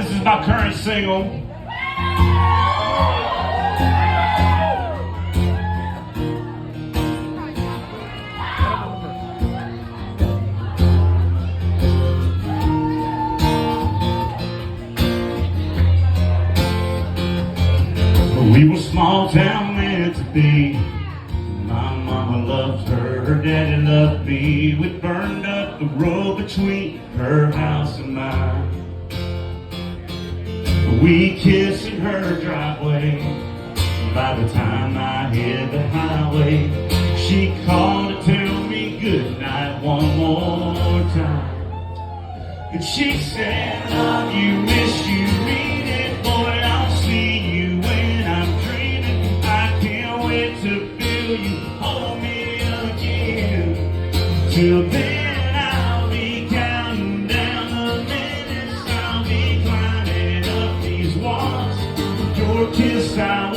This is my current single. We were small town meant to be. My mama loved her, her daddy loved me. We burned up the road between her house and mine. We kissed in her driveway. By the time I hit the highway, she called to tell me good night one more time. And she said, love you, miss you, mean it, boy, I'll see you when I'm dreaming. I can't wait to feel you hold me again. Till then I'll be counting down the minutes, I'll be climbing up these walls. Your kiss I